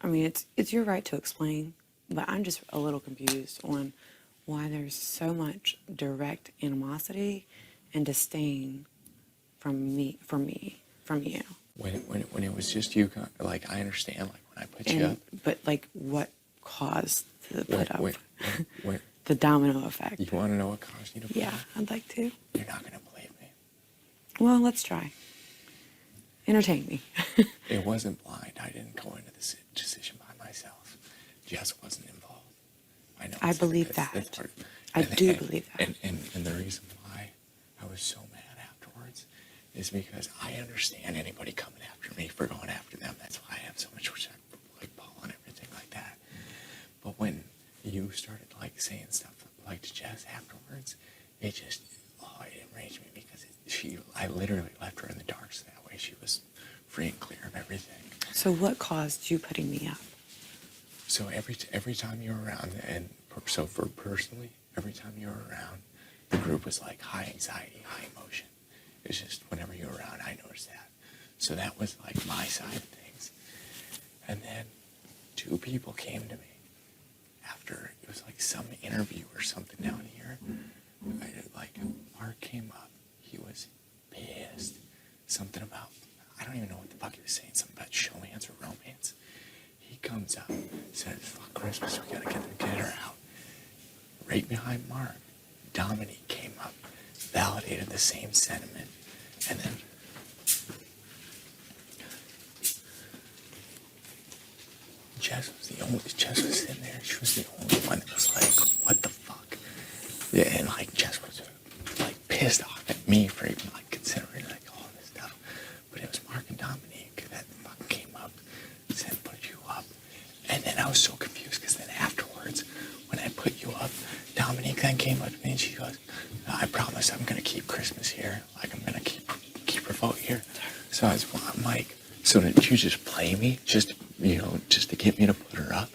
I mean, it's your right to explain, but I'm just a little confused on why there's so much direct animosity and disdain from you. When it was just you, like, I understand, like, when I put you up. But like, what caused the put up? When, The domino effect. you want to know what caused you to put Yeah, up? I'd like to. You're not going to believe me. Well, let's try. Entertain me. It wasn't blind. I didn't go into this decision by myself. Jess wasn't involved. I know. I believe that. I do believe that. And the reason why I was so mad afterwards is because I understand anybody coming after me for going after them. That's why I have so much respect for, like, Paul and everything like that. But when you started, like, saying stuff like to Jess afterwards, it just, it enraged me because I literally left her in the dark so that way she was free and clear of everything. So what caused you putting me up? So every time you were around, and so for personally, every time you were around, the group was like high anxiety, high emotion. It was just whenever you were around, I noticed that. So that was like my side of things. And then 2 people came to me after, it was like some interview or something down here. Like, Mark came up, he was pissed. Something about, I don't even know what the fuck he was saying, something about showmance or romance. He comes up, says, fuck Christmas, we gotta get her out. Right behind Mark, Dominique came up, validated the same sentiment, and then Jess was sitting there, she was the only one that was like, what the fuck? Yeah, and like Jess was like pissed off at me for even like considering like all this stuff. But it was Mark and Dominique that fucking came up, said put you up. And then I was so confused because then afterwards, when I put you up, Dominique then came up to me and she goes, I promise I'm gonna keep Christmas here. Like, I'm gonna keep her vote here. So I'm like, so did you just play me? Just to get me to put her up?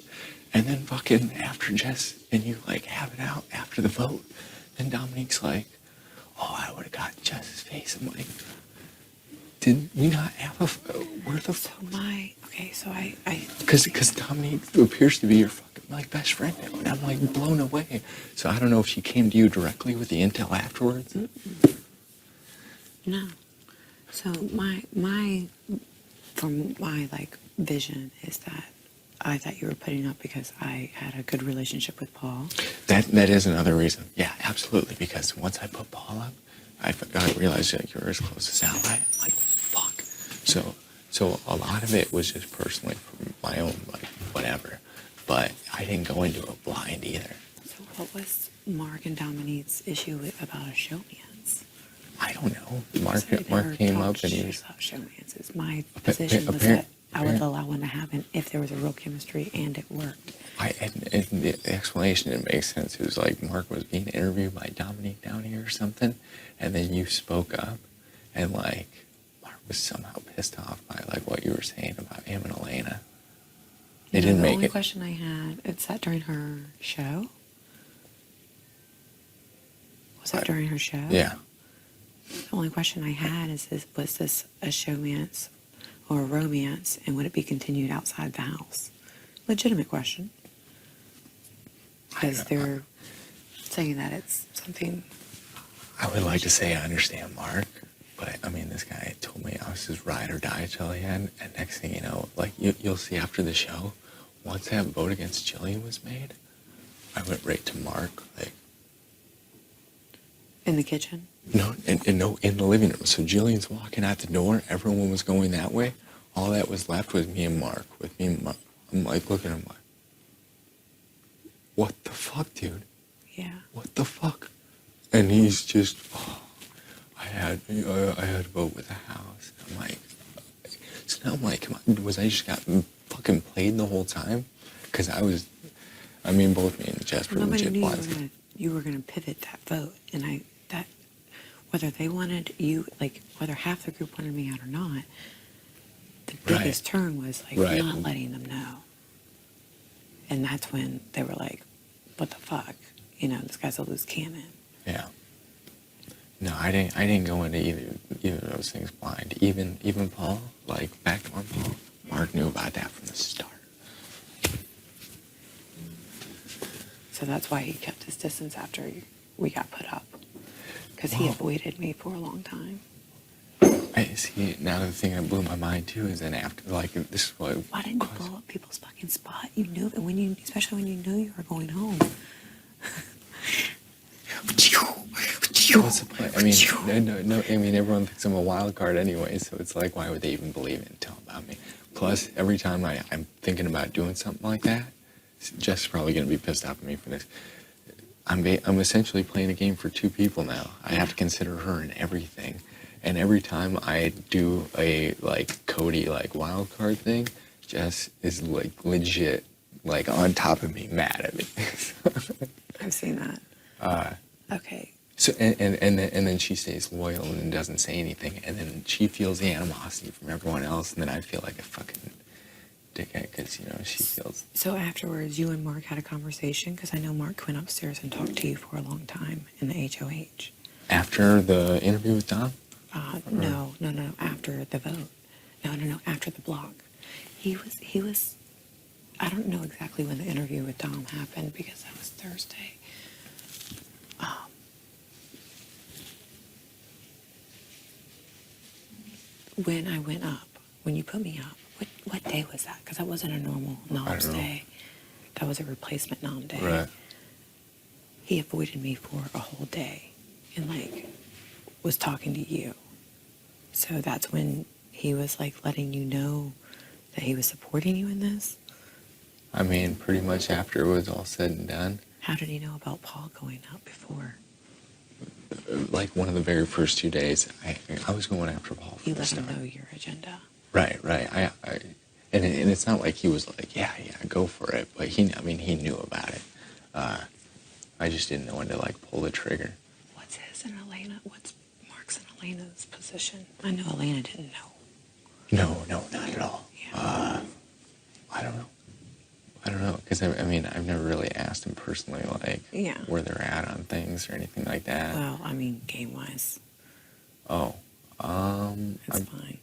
And then fucking after Jess and you like have it out after the vote, then Dominique's like, oh, I would have got Jess's face. I'm like, did we not have where the fuck? So I Because Dominique appears to be your fucking like best friend now, and I'm like blown away. So I don't know if she came to you directly with the intel afterwards. Mm-mm. No. So from my like vision is that I thought you were putting up because I had a good relationship with Paul. That is another reason. Yeah, absolutely. Because once I put Paul up, I realized that you were as close as ally. I'm like, fuck. So a lot of it was just personally from my own, like, whatever. But I didn't go into it blind either. So what was Mark and Dominique's issue about a showmance? I don't know. Mark came up and he was about showmances. My position was that I would allow one to happen if there was a real chemistry and it worked. And the explanation didn't make sense. It was like Mark was being interviewed by Dominique down here or something, and then you spoke up, and like Mark was somehow pissed off by like what you were saying about him and Elena. It didn't make it. The only question I had, it's that during her show? Was that during her show? Yeah. The only question I had is was this a showmance or a romance, and would it be continued outside the house? Legitimate question. Because they're saying that it's something. I would like to say I understand Mark, but I mean, this guy told me I was his ride or die till the end, and next thing you know, like you'll see after the show, once that vote against Jillian was made, I went right to Mark, like. In the kitchen? No, in the living room. So Jillian's walking out the door. Everyone was going that way. All that was left was me and Mark. I'm like looking at him like, what the fuck, dude? Yeah. What the fuck? And he's just, I had to vote with the house. I'm like, so now I'm like, come on, was I just got fucking played the whole time? Because both me and Jess were legit blind. You were going to pivot that vote, and whether they wanted you, like, whether half the group wanted me out or not, the biggest turn was, like, not letting them know. And that's when they were like, what the fuck? This guy's a loose cannon. Yeah. No, I didn't go into either of those things blind. Even Paul, like, back on Paul, Mark knew about that from the start. So that's why he kept his distance after we got put up. Because he avoided me for a long time. I see. Now the thing that blew my mind too is then after, like, this is what. Why didn't you blow up people's fucking spot? You knew, especially when you knew you were going home. What's the point? I mean, no. I mean, everyone thinks I'm a wild card anyway, so it's like, why would they even believe it and tell about me? Plus, every time I'm thinking about doing something like that, Jess is probably going to be pissed off at me for this. I'm essentially playing a game for two people now. I have to consider her in everything. And every time I do a, like, Cody, like, wild card thing, Jess is, like, legit, like, on top of me, mad at me. I've seen that. Okay. So, and then she stays loyal and doesn't say anything. And then she feels the animosity from everyone else. And then I feel like a fucking dickhead because, you know, she feels... So afterwards, you and Mark had a conversation? Because I know Mark went upstairs and talked to you for a long time in the HOH. After the interview with Dom? No. After the vote. No. After the block. He was. I don't know exactly when the interview with Dom happened because that was Thursday. When I went up, when you put me up, what day was that? Because that wasn't a normal NOMS day. That was a replacement NOM day. Right. He avoided me for a whole day and, like, was talking to you. So that's when he was, like, letting you know that he was supporting you in this? I mean, pretty much after it was all said and done. How did he know about Paul going out before? Like, one of the very first 2 days, I was going after Paul from You the let start. him know your agenda. Right. And it's not like he was like, yeah, go for it. But he knew about it. I just didn't know when to, like, pull the trigger. What's Mark's and Elena's position? I know Elena didn't know. No, not at all. Yeah. I don't know, because I mean, I've never really asked him personally, like, where they're at on things or anything like that. Well, I mean, game-wise. Oh, It's fine.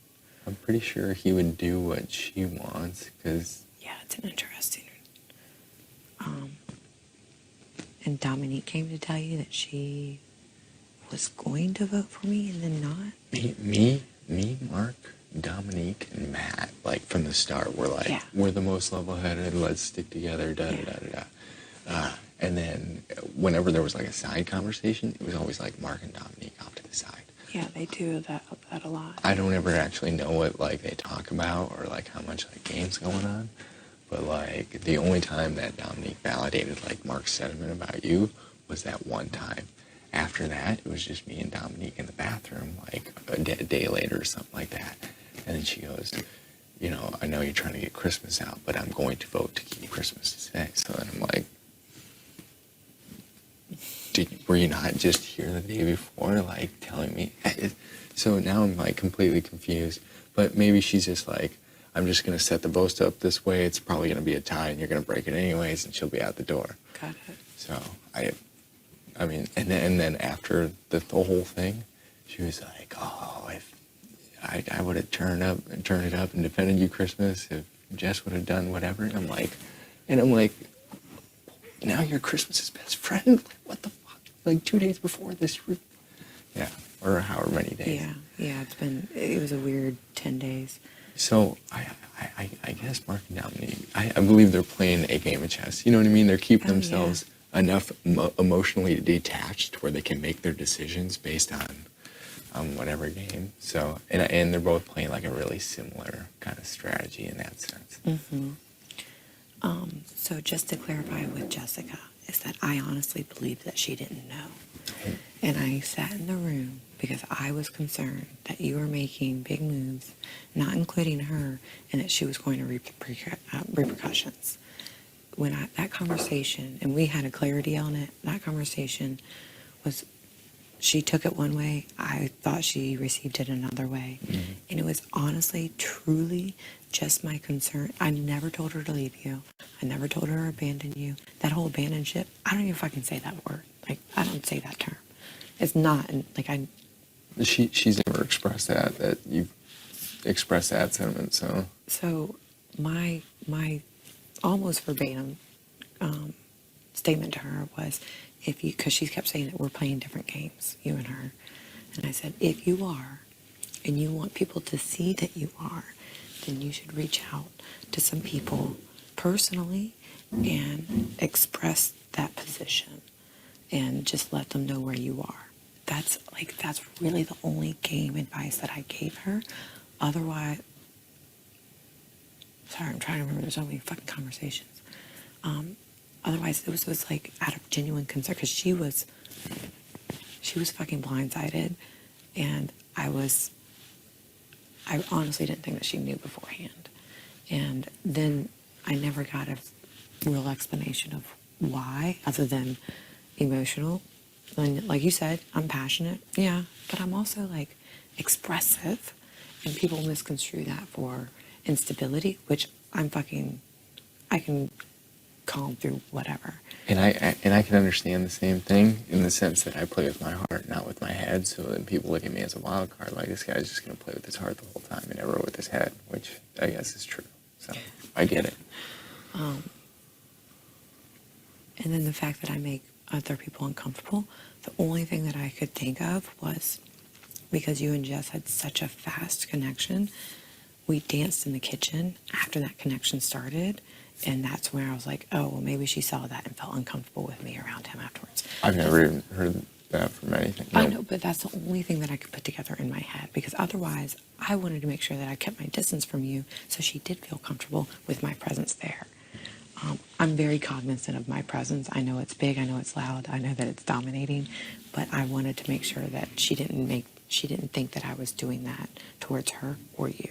I'm pretty sure he would do what she wants, because... Yeah, it's an interesting... And Dominique came to tell you that she was going to vote for me and then not? Me, Mark, Dominique, and Matt, like, from the start, were like, we're the most level-headed, let's stick together, da-da-da-da-da. And then whenever there was, like, a side conversation, it was always, like, Mark and Dominique off to the side. Yeah, they do that a lot. I don't ever actually know what, like, they talk about or, like, how much, like, game's going on. But, like, the only time that Dominique validated, like, Mark's sentiment about you was that one time. After that, it was just me and Dominique in the bathroom, like, a day later or something like that. And then she goes, you know, I know you're trying to get Christmas out, but I'm going to vote to keep Christmas today. So then I'm like, were you not just here the day before, like, telling me? So now I'm, like, completely confused. But maybe she's just like, I'm just going to set the vote up this way. It's probably going to be a tie, and you're going to break it anyways, and she'll be out the door. Got it. So I mean, and then after the whole thing, she was like, oh, if I would have turned it up and defended you Christmas if Jess would have done whatever. And I'm like, now you're Christmas's best friend? Like, what the fuck? Like, 2 days before this, yeah, or however many days. Yeah, it was a weird 10 days. So I guess Mark and Dominique, I believe they're playing a game of chess. You know what I mean? They're keeping themselves enough emotionally detached where they can make their decisions based on whatever game. So and they're both playing like a really similar kind of strategy in that sense. Mm-hmm. So just to clarify with Jessica, is that I honestly believe that she didn't know. And I sat in the room because I was concerned that you were making big moves, not including her, and that she was going to reap repercussions. When that conversation, and we had a clarity on it, that conversation was, she took it one way, I thought she received it another way. Mm-hmm. And it was honestly, truly just my concern. I never told her to leave you. I never told her to abandon you. That whole abandon ship, I don't even fucking say that word. Like, I don't say that term. It's not, like, She's never expressed that you've expressed that sentiment, so. So, my almost verbatim statement to her was, if you, because she kept saying that we're playing different games, you and her. And I said, if you are, and you want people to see that you are, then you should reach out to some people personally and express that position and just let them know where you are. That's really the only game advice that I gave her. Otherwise, sorry, I'm trying to remember. There's so many fucking conversations. Otherwise, it was like out of genuine concern, because she was fucking blindsided, and I honestly didn't think that she knew beforehand. And then I never got a real explanation of why, other than emotional. And like you said, I'm passionate, yeah, but I'm also like expressive, and people misconstrue that for instability, which I can calm through whatever. And I can understand the same thing in the sense that I play with my heart, not with my head. So then people look at me as a wild card, like this guy's just going to play with his heart the whole time and never with his head, which I guess is true. So I get it. And then the fact that I make other people uncomfortable, the only thing that I could think of was, because you and Jess had such a fast connection, we danced in the kitchen after that connection started. And that's where I was like, oh, well, maybe she saw that and felt uncomfortable with me around him afterwards. I've never even heard that from anything. I know, but that's the only thing that I could put together in my head, because otherwise I wanted to make sure that I kept my distance from you so she did feel comfortable with my presence there. I'm very cognizant of my presence. I know it's big, I know it's loud, I know that it's dominating, but I wanted to make sure that she didn't think that I was doing that towards her or you.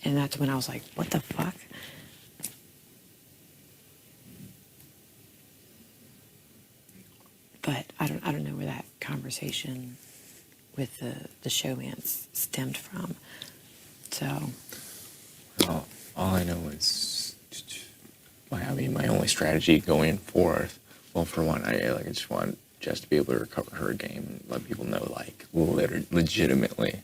And that's when I was like, what the fuck? But I don't know where that conversation with the showmance stemmed from. So, Well, all I know is, my only strategy going forth. Well, for one, I just want Jess to be able to recover her game and let people know, like, legitimately,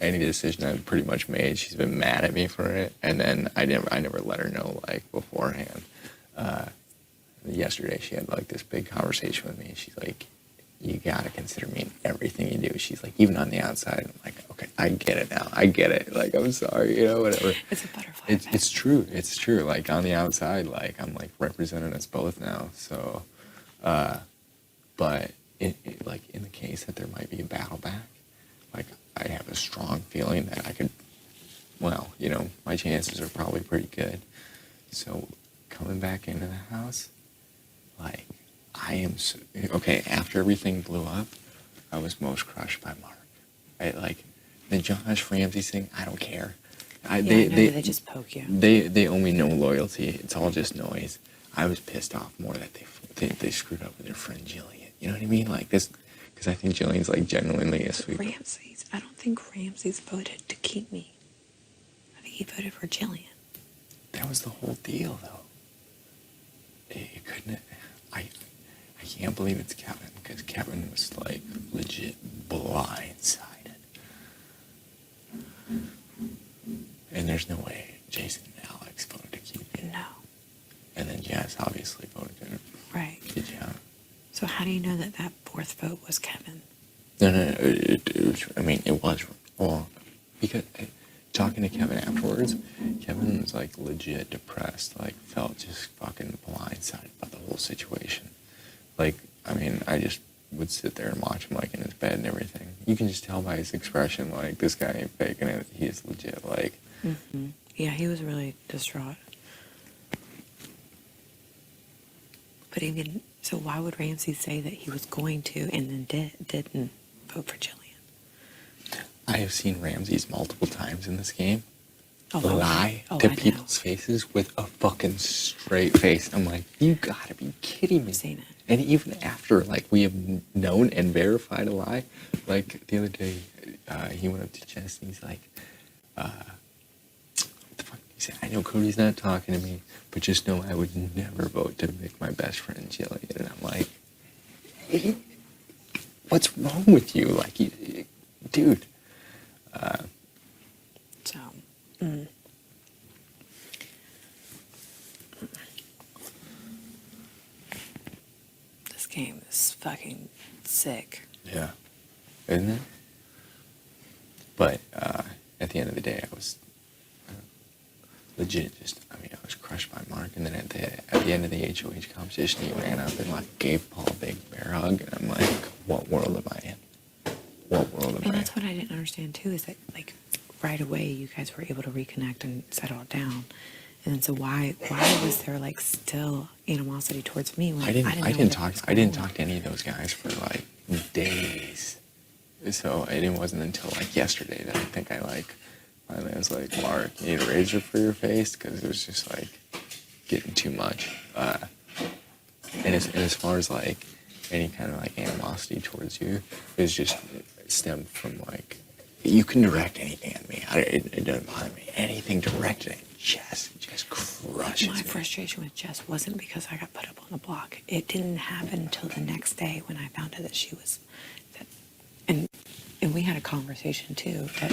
any decision I've pretty much made, she's been mad at me for it, and then I never let her know, like, beforehand. Yesterday she had like this big conversation with me, and she's like, you gotta consider me in everything you do. She's like, even on the outside. I'm like, okay, I get it now. I get it. Like, I'm sorry, whatever. it's a butterfly. It's true. It's true. Like, on the outside, like, I'm like representing us both now. So, but like, in the case that there might be a battle back, like, I have a strong feeling that I could, well, my chances are probably pretty good. So coming back into the house, like, I am so, okay, after everything blew up, I was most crushed by Mark. Like, the Josh Ramsey thing, I don't care. They just poke you. They owe me no loyalty. It's all just noise. I was pissed off more that they screwed up with their friend Jillian. You know what I mean? Like, this, because I think Jillian's like genuinely a sweet. I don't think Ramsey's voted to keep me. I think he voted for Jillian. That was the whole deal, though. It couldn't. I can't believe it's Kevin, because Kevin was like legit blindsided. And there's no way Jason and Alex voted to keep you. No. And then Jess obviously voted to. Right. Good job. So how do you know that that fourth vote was Kevin? No. It was wrong. Because talking to Kevin afterwards, Kevin was like legit depressed, like felt just fucking blindsided by the whole situation. Like, I just would sit there and watch him like in his bed and everything. You can just tell by his expression, like, this guy ain't faking it. He is legit, like. Mm-hmm. Yeah, he was really distraught. But even so, why would Ramsey say that he was going to and then didn't vote for Jillian? I have seen Ramses multiple times in this game lie to people's faces with a fucking straight face. I'm like, you gotta be kidding me. I've seen it. And even after, like, we have known and verified a lie, like, the other day, he went up to Jess and he's like, what the fuck? He said, I know Cody's not talking to me, but just know I would never vote to make my best friend Jillian. And I'm like, hey, what's wrong with you? Like, dude. game is fucking sick. Yeah. Isn't it? But at the end of the day, I was legit just, I was crushed by Mark. And then at the end of the HOH competition, he ran up and like gave Paul a big bear hug. And I'm like, what world am I in? What world am I in? And that's what I didn't understand too, is that like right away you guys were able to reconnect and settle it down. And so why was there like still animosity towards me when I didn't talk to any of those guys for like days. So it wasn't until like yesterday that I think I like finally was like, Mark, you need a razor for your face, because it was just like getting too much. And as far as like any kind of like animosity towards you, it stemmed from like, you can direct anything at me. It doesn't bother me. Anything directed at Jess just crushes me. My frustration with Jess wasn't because I got put up on the block. It didn't happen until the next day when I found out that she was, and we had a conversation too, that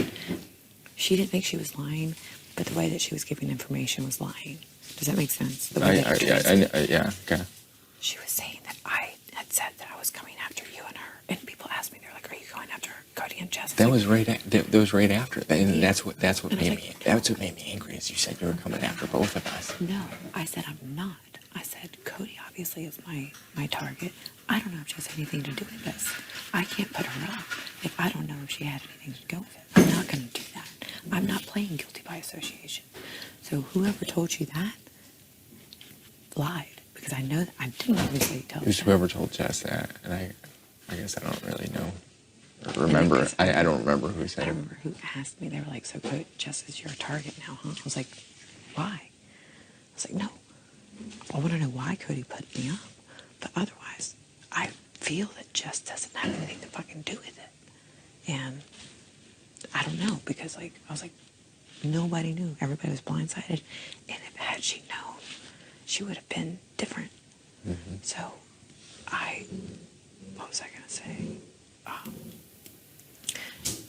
she didn't think she was lying, but the way that she was giving information was lying. Does that make sense? Yeah, okay. She was saying that I had said that I was coming after you and her, and people asked me, they're like, "Are you going after Cody and Jess?" That was right after, and that's what made me angry. Is you said you were coming after both of us. No, I said I'm not. I said Cody obviously is my target. I don't know if she has anything to do with this. I can't put her up if I don't know if she had anything to go with it. I'm not going to do that. I'm not playing guilty by association. So whoever told you that lied, because I know that I didn't obviously tell. It was whoever told Jess that, and I guess I don't really know. Remember, I don't remember who said it. I remember who asked me. They were like, "So Jess is your target now, huh?" I was like, "Why?" I was like, "No, I want to know why Cody put me up, but otherwise, I feel that Jess doesn't have anything to fucking do with it." And I don't know, because like I was like, nobody knew. Everybody was blindsided, and had she known, she would have been different. Mm-hmm. So what was I gonna say?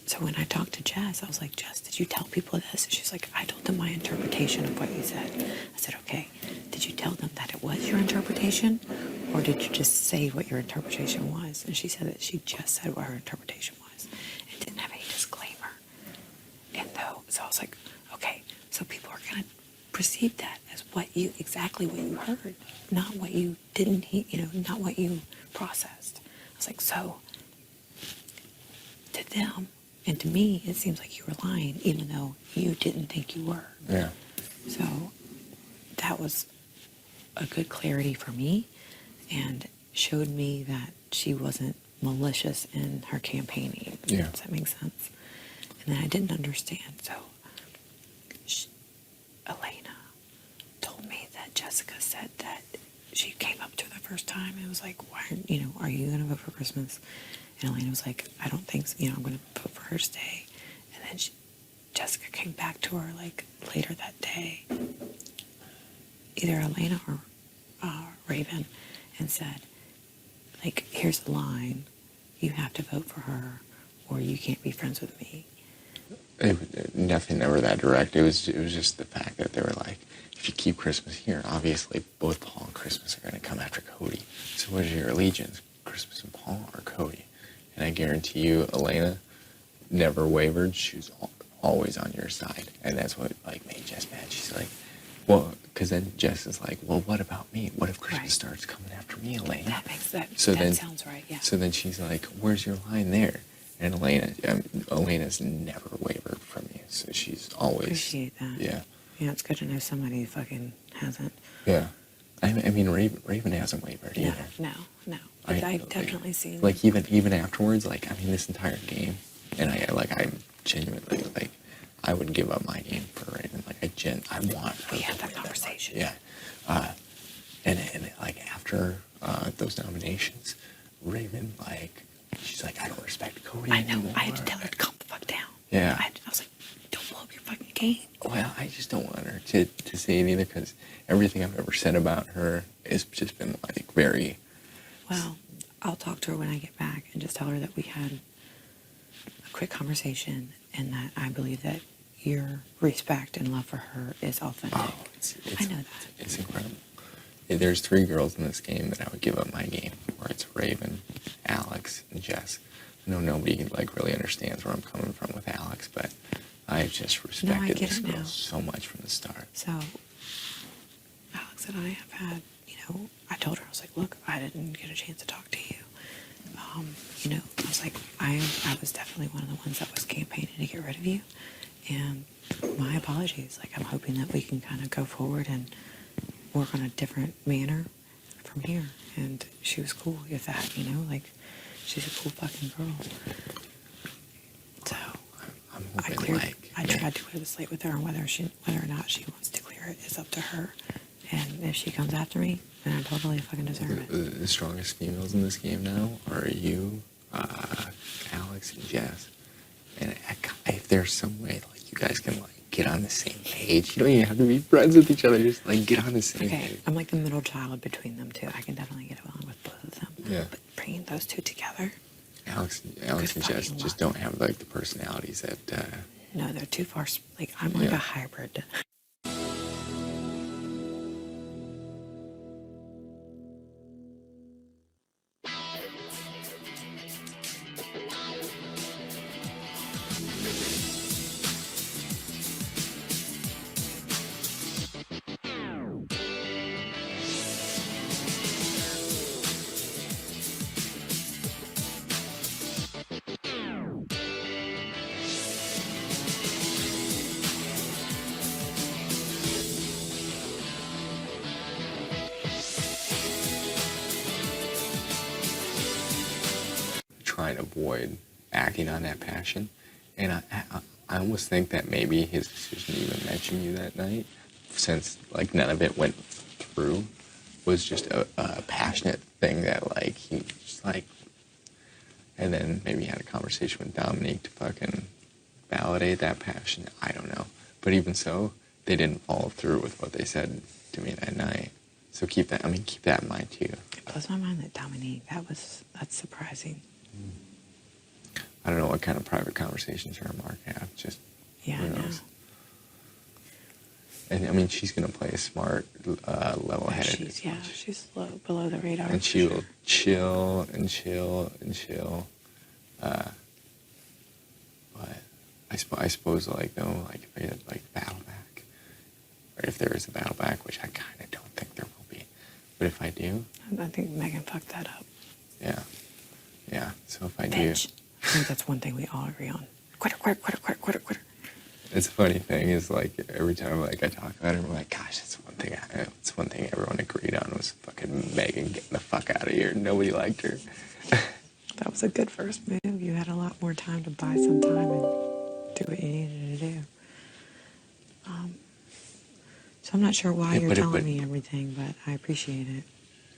So when I talked to Jess, I was like, "Jess, did you tell people this?" And she's like, "I told them my interpretation of what you said." I said, "Okay, did you tell them that it was your interpretation, or did you just say what your interpretation was?" And she said that she just said what her interpretation was and didn't have any disclaimer. So I was like, okay, so people are gonna perceive that as exactly what you heard, not what you didn't, not what you processed. I was like, so to them and to me, it seems like you were lying, even though you didn't think you were. Yeah. So that was a good clarity for me, and showed me that she wasn't malicious in her campaigning. Yeah. Does that make sense? And then I didn't understand. So Elena told me that Jessica said that she came up to her the first time and was like, "Why, are you going to vote for Christmas?" And Elena was like, "I don't think so. I'm going to vote for her to stay." And then Jessica came back to her like later that day, either Elena or Raven, and said, like, "Here's the line. You have to vote for her or you can't be friends with me." Nothing never that direct. It was just the fact that they were like, if you keep Christmas here, obviously both Paul and Christmas are going to come after Cody. So what is your allegiance, Christmas and Paul or Cody? And I guarantee you, Elena never wavered. She was always on your side, and that's what like made Jess mad. She's like, well, because then Jess is like, well, what about me? What if Christmas starts coming after me, Elena? That makes that. So that then, sounds right. Yeah. So then she's like, where's your line there? And Elena's never wavered from you, so she's always. Appreciate that. Yeah. Yeah, it's good to know somebody who fucking hasn't. Yeah. I mean, Raven hasn't wavered either. No. I've definitely seen. Like even afterwards, like this entire game, and I genuinely like, I would give up my game for Raven. Like I want. We had that conversation. Yeah. And like after those nominations, Raven like. She's like, I don't respect Cody I know. anymore. I had to tell her to calm the fuck down. Yeah. I was like, don't blow up your fucking game. Well, I just don't want her to say it either, because everything I've ever said about her has just been like very. Well, I'll talk to her when I get back and just tell her that we had a quick conversation and that I believe that your respect and love for her is authentic. Oh, I know that. It's incredible. There's 3 girls in this game that I would give up my game where it's Raven, Alex, and Jess. I know nobody like really understands where I'm coming from with Alex, but I've just respected this girl so much from the start. So Alex and I have had, I told her, I was like, look, I didn't get a chance to talk to you. I was like, I was definitely one of the ones that was campaigning to get rid of you. And my apologies. Like, I'm hoping that we can kind of go forward and work on a different manner from here. And she was cool with that, like, she's a cool fucking girl. So I tried to clear the slate with her, and whether or not she wants to clear it is up to her. And if she comes after me, then I totally fucking deserve it. The strongest females in this game now are you, Alex, and Jess. And if there's some way, like, you guys can, like, get on the same page. You don't even have to be friends with each other. Just, like, get on the same page. I'm like the middle child between them two. I can definitely get along with both of them. Yeah. But bringing those two together. Alex and Jess just don't have, like, the personalities that... No, they're too far. Like, I'm like a hybrid. Try and avoid acting on that passion. And I almost think that maybe his decision to even mention you that night, since, like, none of it went through, was just a passionate thing that, like, he just, like... And then maybe had a conversation with Dominique to fucking validate that passion. I don't know. But even so, they didn't follow through with what they said to me that night. So keep that in mind, too. It blows my mind that Dominique, that's surprising. I don't know what kind of private conversations her and Mark have. Just, yeah, who knows? And, I mean, she's going to play a smart, level-headed. She's below the radar. And she will chill and chill and chill. But I suppose, like, though, like, if I get, like, battle back, or if there is a battle back, which I kind of don't think there will be. But if I do... I think Megan fucked that up. Yeah. Yeah, so if I Bitch. do... I think that's one thing we all agree on. Quitter. It's a funny thing is, like, every time, like, I talk about it, I'm like, gosh, it's one thing everyone agreed on was fucking Megan getting the fuck out of here. Nobody liked her. That was a good first move. You had a lot more time to buy some time and do what you needed to do. So I'm not sure why you're telling me everything, but I appreciate it.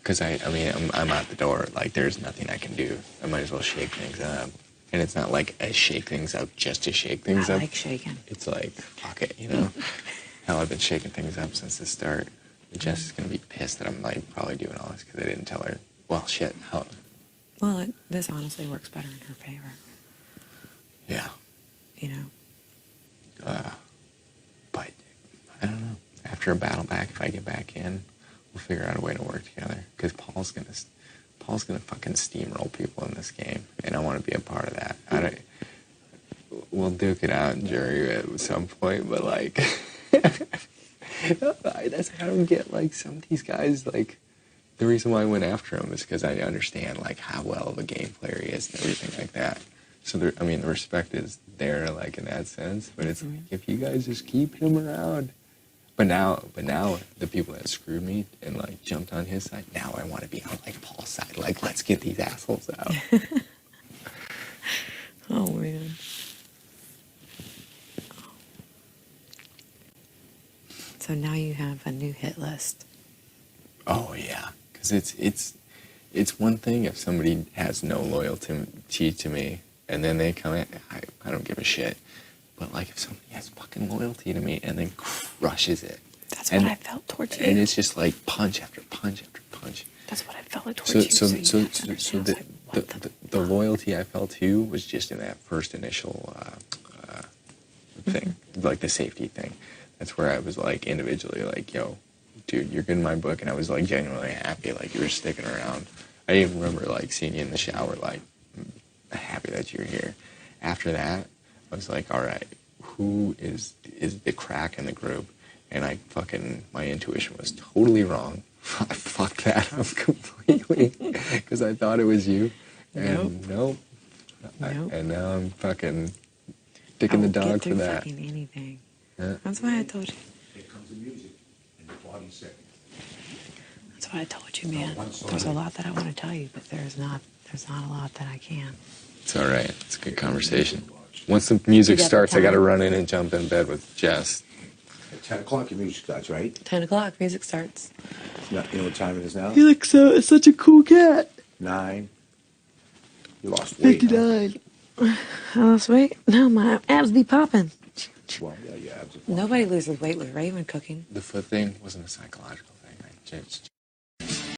Because, I'm out the door. Like, there's nothing I can do. I might as well shake things up. And it's not like I shake things up just to shake things up. I like shaking. It's like, fuck it, Hell, I've been shaking things up since the start. Jess is going to be pissed that I'm, like, probably doing all this because I didn't tell her. Well, shit, hell. Well, this honestly works better in her favor. Yeah. But, I don't know. After a battle back, if I get back in, we'll figure out a way to work together. Because Paul's gonna fucking steamroll people in this game, and I want to be a part of that. We'll duke it out in jury at some point, but, like, I don't get, like, some of these guys, like, the reason why I went after him is because I understand, like, how well of a game player he is and everything like that. So, the respect is there, like, in that sense, but it's like, if you guys just keep him around. But now, the people that screwed me and, like, jumped on his side, now I want to be on, like, Paul's side. Like, let's get these assholes out. Oh, man. So now you have a new hit list. Oh, yeah. Because it's one thing if somebody has no loyalty to me, and then they come in, I don't give a shit. But, like, if somebody has fucking loyalty to me and then crushes it. That's what I felt towards you. And it's just, like, punch after punch after punch. That's what I felt towards you. So the loyalty I felt, too, was just in that first initial thing. Like, the safety thing. That's where I was, like, individually, like, yo, dude, you're good in my book. And I was, like, genuinely happy. Like, you were sticking around. I even remember like seeing you in the shower, like happy that you're here. After that, I was like, all right, who is the crack in the group? And my intuition was totally wrong. I fucked that up completely because I thought it was you. And nope. And now I'm fucking dicking the dog for that. Fucking anything. Yeah. That's why I told you. Here comes the music and the party second. That's why I told you, man. There's a lot that I want to tell you, but there's not a lot that I can. It's all right. It's a good conversation. Once the music starts, I got to run in and jump in bed with Jess. At 10 o'clock, your music starts, right? 10 o'clock, music starts. You know what time it is now? You look such a cool cat. 9. You lost weight. 59. I lost weight? No, my abs be popping. Huh? Well, yeah, your abs are fine. Nobody loses weight with raven cooking. The foot thing wasn't a psychological thing. I just